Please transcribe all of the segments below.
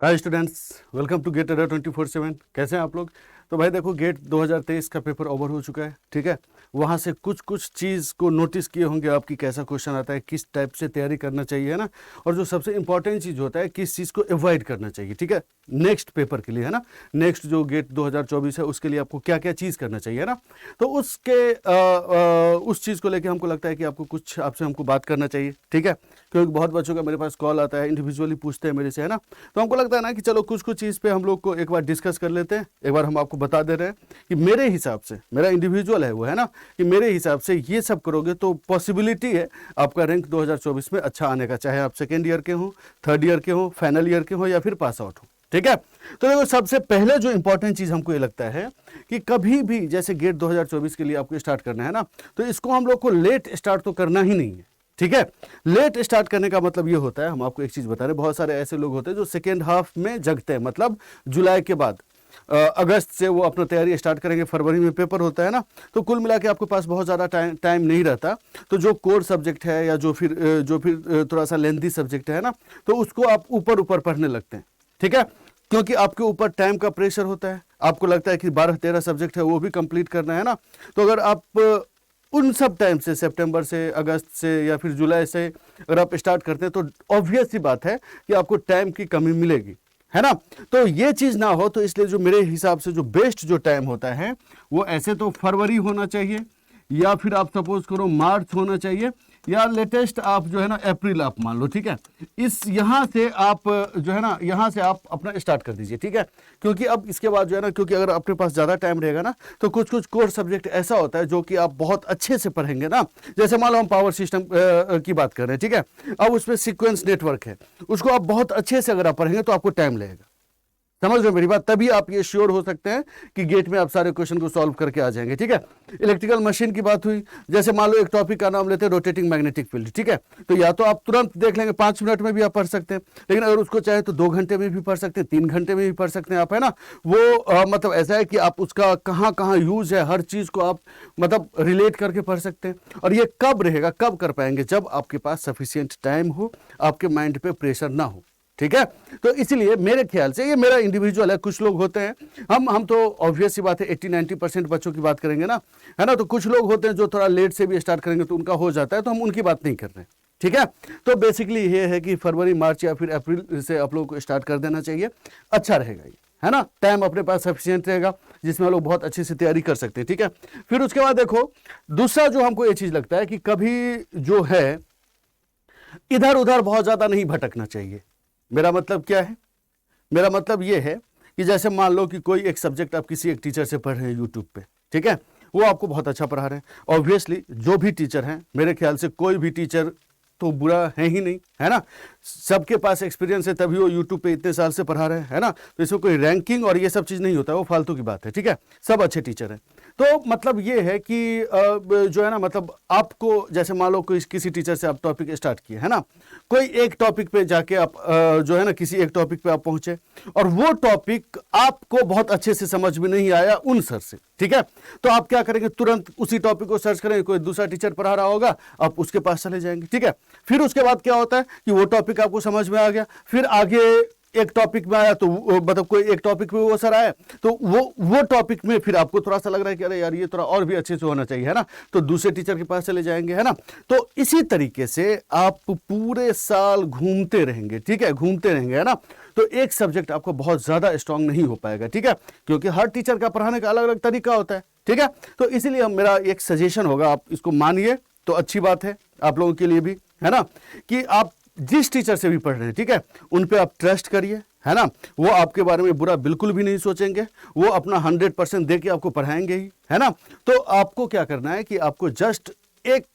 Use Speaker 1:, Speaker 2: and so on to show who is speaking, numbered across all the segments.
Speaker 1: Hi students, welcome to GATE Adda 24/7। कैसे हैं आप लोग? तो भाई देखो, गेट 2023 का पेपर ओवर हो चुका है, ठीक है। वहाँ से कुछ कुछ चीज़ को नोटिस किए होंगे आप कि कैसा क्वेश्चन आता है, किस टाइप से तैयारी करना चाहिए, है ना। और जो सबसे इंपॉर्टेंट चीज़ होता है, किस चीज़ को अवॉइड करना चाहिए, ठीक है, नेक्स्ट पेपर के लिए, है ना। नेक्स्ट जो गेट 2024 है उसके लिए आपको क्या क्या चीज़ करना चाहिए, है ना। तो उस चीज़ को लेकर हमको लगता है कि आपको कुछ आपसे हमको बात करना चाहिए, ठीक है। क्योंकि बहुत बच्चों का मेरे पास कॉल आता है, इंडिविजुअली पूछते हैं मेरे से, है ना। तो हमको लगता है ना कि चलो कुछ कुछ चीज़ पे हम लोग को एक बार डिस्कस कर लेते हैं। एक बार हम आपको बता दे रहे हैं कि मेरे हिसाब से, मेरा इंडिविजुअल है वो, है ना, कि मेरे हिसाब से ये सब करोगे तो पॉसिबिलिटी है आपका रैंक 2024 में अच्छा आने का, चाहे आप सेकेंड ईयर के हो, थर्ड ईयर के हो, फाइनल ईयर के हो या फिर पास आउट हो, ठीक है। तो देखो, सबसे पहले जो इंपॉर्टेंट चीज़ हमको ये लगता है कि कभी भी जैसे गेट 2024 के लिए आपको स्टार्ट करना है ना, तो इसको हम लोग को लेट स्टार्ट तो करना ही नहीं है, ठीक है। लेट स्टार्ट करने का मतलब ये होता है, हम आपको एक चीज बता रहे हैं, बहुत सारे ऐसे लोग होते हैं जो सेकेंड हाफ में जगते हैं, मतलब जुलाई के बाद अगस्त से वो अपना तैयारी स्टार्ट करेंगे, फरवरी में पेपर होता है ना। तो कुल मिला के आपके पास बहुत ज़्यादा टाइम नहीं रहता। तो जो कोर सब्जेक्ट है या जो फिर थोड़ा सा लेंथी सब्जेक्ट है ना, तो उसको आप ऊपर ऊपर पढ़ने लगते हैं, ठीक है। क्योंकि आपके ऊपर टाइम का प्रेशर होता है, आपको लगता है कि 12-13 सब्जेक्ट है वो भी कंप्लीट करना है ना। तो अगर आप उन सब टाइम से, सितंबर से, अगस्त से या फिर जुलाई से अगर आप स्टार्ट करते हैं, तो ऑब्वियस सी बात है कि आपको टाइम की कमी मिलेगी, है ना। तो ये चीज़ ना हो, तो इसलिए जो मेरे हिसाब से जो बेस्ट जो टाइम होता है वो ऐसे तो फरवरी होना चाहिए, या फिर आप सपोज करो मार्च होना चाहिए, या लेटेस्ट आप जो है ना अप्रैल आप मान लो, ठीक है। इस यहाँ से आप जो है ना, यहाँ से आप अपना स्टार्ट कर दीजिए, ठीक है। क्योंकि अब इसके बाद जो है ना, क्योंकि अगर अपने पास ज़्यादा टाइम रहेगा ना, तो कुछ कुछ कोर सब्जेक्ट ऐसा होता है जो कि आप बहुत अच्छे से पढ़ेंगे ना। जैसे मान लो हम पावर सिस्टम की बात कर रहे हैं, ठीक है। अब उसमें सीक्वेंस नेटवर्क है, उसको आप बहुत अच्छे से अगर आप पढ़ेंगे तो आपको टाइम लगेगा। समझ रहे हो मेरी बात? तभी आप ये श्योर हो सकते हैं कि गेट में आप सारे क्वेश्चन को सॉल्व करके आ जाएंगे, ठीक है। इलेक्ट्रिकल मशीन की बात हुई, जैसे मान लो एक टॉपिक का नाम लेते हैं रोटेटिंग मैग्नेटिक फील्ड, ठीक है। तो या तो आप तुरंत देख लेंगे, 5 मिनट में भी आप पढ़ सकते हैं, लेकिन अगर उसको चाहे तो 2 घंटे में भी पढ़ सकते हैं, 3 घंटे में भी पढ़ सकते हैं आप, है ना। वो मतलब ऐसा है कि आप उसका कहाँ कहाँ यूज है, हर चीज को आप मतलब रिलेट करके पढ़ सकते हैं। और ये कब रहेगा, कब कर पाएंगे? जब आपके पास सफिशियंट टाइम हो, आपके माइंड पे प्रेशर ना हो, ठीक है। तो इसलिए मेरे ख्याल से, ये मेरा इंडिविजुअल है, कुछ लोग होते हैं, हम तो ऑब्वियस सी बात है 80-90% बच्चों की बात करेंगे ना, है ना। तो कुछ लोग होते हैं जो थोड़ा लेट से भी स्टार्ट करेंगे तो उनका हो जाता है, तो हम उनकी बात नहीं कर रहे हैं, ठीक है। तो बेसिकली ये है कि फरवरी, मार्च या फिर अप्रैल से आप लोगों को स्टार्ट कर देना चाहिए, अच्छा रहेगा ये, है ना। टाइम अपने पास सफिशियंट रहेगा जिसमें हम लोग बहुत अच्छे से तैयारी कर सकते हैं, ठीक है। फिर उसके बाद देखो, दूसरा जो हमको ये चीज लगता है कि कभी जो है इधर उधर बहुत ज्यादा नहीं भटकना चाहिए। मेरा मतलब क्या है? मेरा मतलब ये है कि जैसे मान लो कि कोई एक सब्जेक्ट आप किसी एक टीचर से पढ़ रहे हैं यूट्यूब पे, ठीक है। वो आपको बहुत अच्छा पढ़ा रहे हैं। ऑब्वियसली जो भी टीचर हैं, मेरे ख्याल से कोई भी टीचर तो बुरा है ही नहीं, है ना। सबके पास एक्सपीरियंस है, तभी वो यूट्यूब पे इतने साल से पढ़ा रहे हैं, है ना। तो इसमें कोई रैंकिंग और ये सब चीज़ नहीं होता है, वो फालतू की बात है, ठीक है। सब अच्छे टीचर हैं। तो मतलब ये है कि जो है ना, मतलब आपको जैसे मान लो कोई किसी टीचर से आप टॉपिक स्टार्ट किए, है ना। कोई एक टॉपिक पे जाके आप जो है ना, किसी एक टॉपिक पे आप पहुंचे और वो टॉपिक आपको बहुत अच्छे से समझ में नहीं आया उन सर से, ठीक है। तो आप क्या करेंगे? तुरंत उसी टॉपिक को सर्च करेंगे, कोई दूसरा टीचर पढ़ा रहा होगा, आप उसके पास चले जाएंगे, ठीक है। फिर उसके बाद क्या होता है कि वो टॉपिक आपको समझ में आ गया, फिर आगे एक टॉपिक में आया तो मतलब कोई एक टॉपिक में वो सर आया, तो वो टॉपिक में फिर आपको थोड़ा सा लग रहा है कि अरे यार ये थोड़ा और भी अच्छे से होना चाहिए, है ना। तो दूसरे टीचर के पास चले जाएंगे, है ना। तो इसी तरीके से आप पूरे साल घूमते रहेंगे, ठीक है, घूमते रहेंगे, है ना। तो एक सब्जेक्ट आपको बहुत ज्यादा स्ट्रांग नहीं हो पाएगा, ठीक है, क्योंकि हर टीचर का पढ़ाने का अलग अलग तरीका होता है, ठीक है। तो इसीलिए मेरा एक सजेशन होगा, आप इसको मानिए तो अच्छी बात है आप लोगों के लिए भी, है ना, कि आप जिस टीचर से भी पढ़ रहे हैं, ठीक है, उन पे आप ट्रस्ट करिए, है ना। वो आपके बारे में बुरा बिल्कुल भी नहीं सोचेंगे, वो अपना 100% दे के आपको पढ़ाएंगे ही, है ना। तो आपको क्या करना है कि आपको जस्ट एक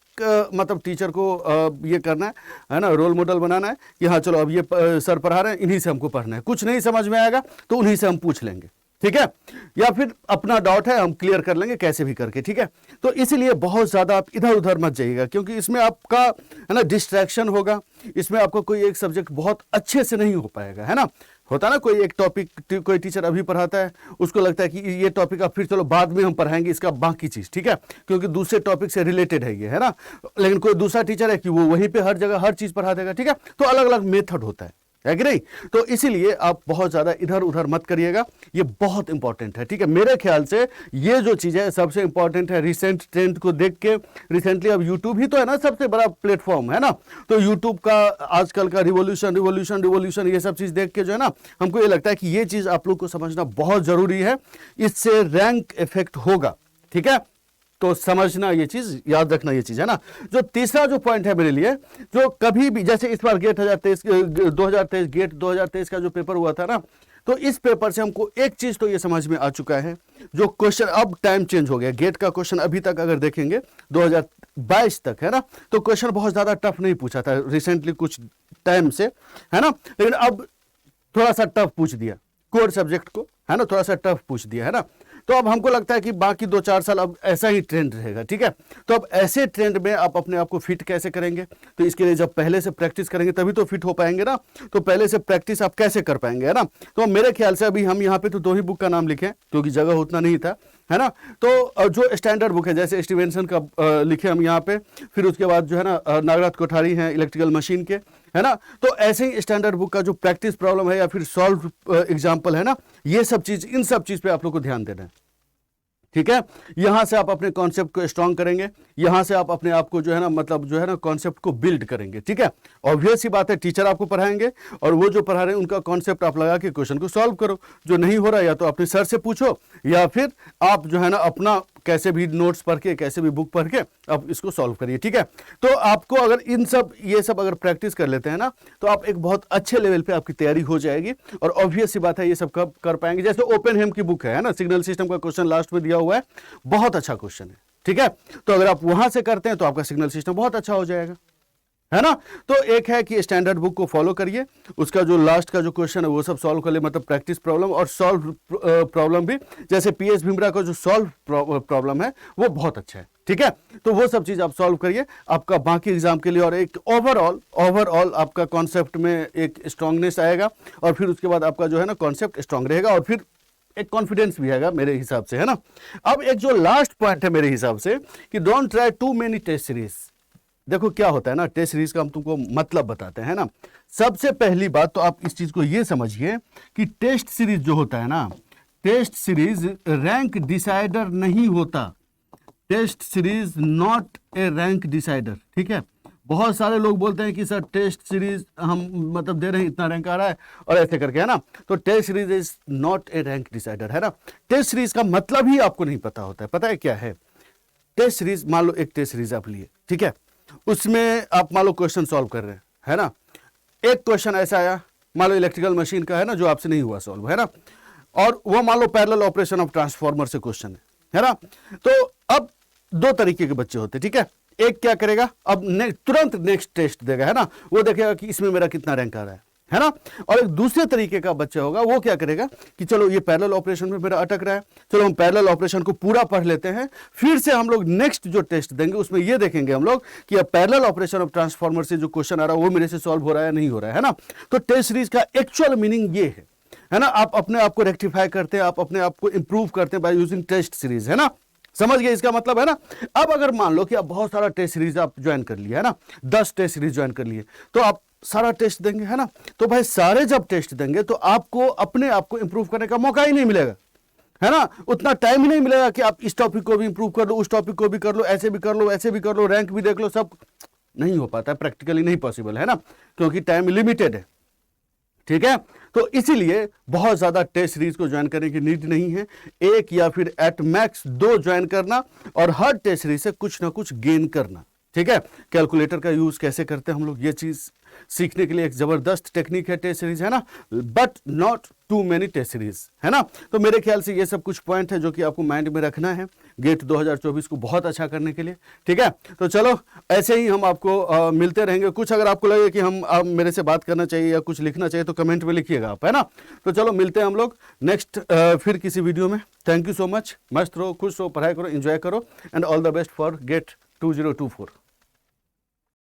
Speaker 1: मतलब टीचर को ये करना है ना, रोल मॉडल बनाना है कि हाँ चलो अब ये सर पढ़ा रहे हैं, इन्हीं से हमको पढ़ना है। कुछ नहीं समझ में आएगा तो उन्हीं से हम पूछ लेंगे, ठीक है, या फिर अपना डाउट है हम क्लियर कर लेंगे कैसे भी करके, ठीक है। तो इसीलिए बहुत ज्यादा आप इधर उधर मत जाइएगा, क्योंकि इसमें आपका है ना डिस्ट्रैक्शन होगा, इसमें आपको कोई एक सब्जेक्ट बहुत अच्छे से नहीं हो पाएगा, है ना। होता ना, कोई एक टॉपिक कोई टीचर अभी पढ़ाता है, उसको लगता है कि ये टॉपिक अब फिर चलो बाद में हम पढ़ाएंगे इसका बाकी चीज, ठीक है, क्योंकि दूसरे टॉपिक से रिलेटेड है ये, है ना। लेकिन कोई दूसरा टीचर है कि वो वहीं पे हर जगह हर चीज पढ़ा देगा, ठीक है। तो अलग अलग मेथड होता है, है कि नहीं। तो इसीलिए आप बहुत ज्यादा इधर उधर मत करिएगा, ये बहुत इंपॉर्टेंट है, ठीक है। मेरे ख्याल से ये जो चीज है सबसे इंपॉर्टेंट है। रिसेंट ट्रेंड को देख के, रिसेंटली अब यूट्यूब ही तो है ना सबसे बड़ा प्लेटफॉर्म, है ना। तो यूट्यूब का आजकल का रिवॉल्यूशन ये सब चीज देख के जो है ना, हमको ये लगता है कि ये चीज आप लोग को समझना बहुत जरूरी है, इससे रैंक इफेक्ट होगा, ठीक है। तो समझना ये चीज, याद रखना ये चीज, है ना। जो तीसरा जो पॉइंट है मेरे लिए, जो कभी भी, जैसे इस बार गेट 2023 का जो पेपर हुआ था ना, तो इस पेपर से हमको एक चीज तो ये समझ में आ चुका है, जो क्वेश्चन, अब टाइम चेंज हो गया, गेट का क्वेश्चन अभी तक अगर देखेंगे 2022 तक, है ना, तो क्वेश्चन बहुत ज्यादा टफ नहीं पूछा था रिसेंटली कुछ टाइम से, है ना। लेकिन अब थोड़ा सा टफ पूछ दिया कोर सब्जेक्ट को, है ना, थोड़ा सा टफ पूछ दिया, है ना। तो अब हमको लगता है कि बाकी 2-4 साल अब ऐसा ही ट्रेंड रहेगा, ठीक है। तो अब ऐसे ट्रेंड में आप अपने आप को फिट कैसे करेंगे, तो इसके लिए जब पहले से प्रैक्टिस करेंगे तभी तो फिट हो पाएंगे ना। तो पहले से प्रैक्टिस आप कैसे कर पाएंगे, है ना। तो मेरे ख्याल से अभी हम यहाँ पे तो 2 ही बुक का नाम लिखे, क्योंकि जगह उतना नहीं था, है ना। तो जो स्टैंडर्ड बुक है, जैसे स्टीवेंसन का लिखे हम यहाँ पे, फिर उसके बाद जो है ना नागराज कोठारी हैं इलेक्ट्रिकल मशीन के, है ना। तो ऐसे ही स्टैंडर्ड बुक का जो प्रैक्टिस प्रॉब्लम है या फिर सॉल्व एग्जाम्पल है ना, ये सब चीज, इन सब चीज पे आप लोग को ध्यान देना है, ठीक है। यहां से आप अपने कॉन्सेप्ट को स्ट्रांग करेंगे, यहां से आप अपने आप को जो है ना, मतलब जो है ना कॉन्सेप्ट को बिल्ड करेंगे, ठीक है। ऑब्वियस सी बात है, टीचर आपको पढ़ाएंगे और वो जो पढ़ा रहे हैं उनका कॉन्सेप्ट आप लगा के क्वेश्चन को सॉल्व करो। जो नहीं हो रहा है या तो अपने सर से पूछो, या फिर आप जो है ना अपना कैसे भी नोट्स पढ़ के, कैसे भी बुक पढ़ के आप इसको सॉल्व करिए, ठीक है। तो आपको अगर ये सब अगर प्रैक्टिस कर लेते हैं ना, तो आप एक बहुत अच्छे लेवल पे आपकी तैयारी हो जाएगी और ऑब्वियस सी बात है ये सब कब कर पाएंगे। जैसे ओपेनहेम की बुक है ना, सिग्नल सिस्टम का क्वेश्चन लास्ट में दिया हुआ है, बहुत अच्छा क्वेश्चन है, ठीक है। तो अगर आप वहां से करते हैं तो आपका सिग्नल सिस्टम बहुत अच्छा हो जाएगा, है ना। तो एक है कि स्टैंडर्ड बुक को फॉलो करिए, उसका जो लास्ट का जो क्वेश्चन है वो सब सॉल्व कर ले, मतलब प्रैक्टिस प्रॉब्लम और सॉल्व प्रॉब्लम भी, जैसे पीएस भीमरा का जो सॉल्व प्रॉब्लम है वो बहुत अच्छा है, ठीक है। तो वो सब चीज आप सॉल्व करिए आपका बाकी एग्जाम के लिए, और एक ओवरऑल आपका कॉन्सेप्ट में एक स्ट्रांगनेस आएगा, और फिर उसके बाद आपका जो है ना कॉन्सेप्ट स्ट्रांग रहेगा, और फिर एक कॉन्फिडेंस भी आएगा मेरे हिसाब से, है ना। अब एक जो लास्ट पॉइंट है मेरे हिसाब से, कि don't try too many test series. देखो क्या होता है ना, टेस्ट सीरीज का हम तुमको मतलब बताते हैं ना। सबसे पहली बात तो आप इस चीज को ये समझिए कि टेस्ट सीरीज जो होता है ना, टेस्ट सीरीज रैंक डिसाइडर नहीं होता। Test series not a rank decider, ठीक है। बहुत सारे लोग बोलते हैं कि सर टेस्ट सीरीज हम मतलब दे रहे हैं, इतना रैंक आ रहा है और ऐसे करके, है ना। तो test series is not a rank decider, है ना। टेस्ट सीरीज का मतलब ही आपको नहीं पता होता है। पता है क्या है टेस्ट सीरीज? मान लो एक टेस्ट सीरीज आप लिए, ठीक है, उसमें आप मान लो क्वेश्चन सॉल्व कर रहे हैं, है ना। एक क्वेश्चन ऐसा आया, मान लो इलेक्ट्रिकल मशीन का है ना, जो आपसे नहीं हुआ सॉल्व, है ना, और वो मान लो पैरेलल ऑपरेशन ऑफ ट्रांसफार्मर से क्वेश्चन है ना। तो अब 2 तरीके के बच्चे होते हैं, ठीक है। एक क्या करेगा, अब तुरंत नेक्स्ट टेस्ट देगा, है ना, वो देखेगा कि इसमें मेरा कितना रैंक आ रहा है ना। और एक दूसरे तरीके का बच्चा होगा, वो क्या करेगा कि चलो ये पैरेलल ऑपरेशन में मेरा अटक रहा है, चलो हम पैरेलल ऑपरेशन को पूरा पढ़ लेते हैं, फिर से हम लोग नेक्स्ट जो टेस्ट देंगे उसमें ये देखेंगे हम लोग कि अब पैरेलल ऑपरेशन ऑफ ट्रांसफार्मर से जो क्वेश्चन आ रहा है वो मेरे से सॉल्व हो रहा है या नहीं हो रहा है ना। तो टेस्ट सीरीज का एक्चुअल मीनिंग ये है ना। आप अपने आप को रेक्टिफाई करते हैं, आप अपने आप को इंप्रूव करते हैं बाय यूजिंग टेस्ट सीरीज, है ना। समझ गए इसका मतलब, है ना। अब अगर मान लो कि आप बहुत सारा टेस्ट सीरीज आप ज्वाइन कर लिए, है ना, 10 टेस्ट सीरीज ज्वाइन कर लिए, तो आप सारा टेस्ट देंगे, है ना। तो भाई सारे जब टेस्ट देंगे तो आपको अपने आप को इंप्रूव करने का मौका ही नहीं मिलेगा, है ना। उतना टाइम ही नहीं मिलेगा कि आप इस टॉपिक को भी इंप्रूव कर लो, उस टॉपिक को भी कर लो, ऐसे भी कर लो, ऐसे भी कर लो, रैंक भी देख लो, सब नहीं हो पाता है, प्रैक्टिकली नहीं पॉसिबल, है ना, क्योंकि टाइम लिमिटेड है, ठीक है। तो इसीलिए बहुत ज्यादा टेस्ट सीरीज को ज्वाइन करने की नीड नहीं है, एक या फिर एट मैक्स 2 ज्वाइन करना और हर टेस्ट सीरीज से कुछ ना कुछ गेन करना, ठीक है। कैलकुलेटर का यूज कैसे करते हैं हम लोग, ये चीज सीखने के लिए एक जबरदस्त टेक्निक है टेस्ट सीरीज, है ना, but not too many test series, है ना। तो मेरे ख्याल से ये सब कुछ पॉइंट है जो कि आपको माइंड में रखना है गेट 2024 को बहुत अच्छा करने के लिए, ठीक है। तो चलो ऐसे ही हम आपको मिलते रहेंगे। कुछ अगर आपको लगे कि हम मेरे से बात करना चाहिए या कुछ लिखना चाहिए तो कमेंट में लिखिएगा आप, है ना। तो चलो मिलते हैं हम लोग नेक्स्ट फिर किसी वीडियो में। Thank you so much. मस्त रहो, खुश रहो, पढ़ाई करो, एंजॉय करो, and all the best for GATE 2024।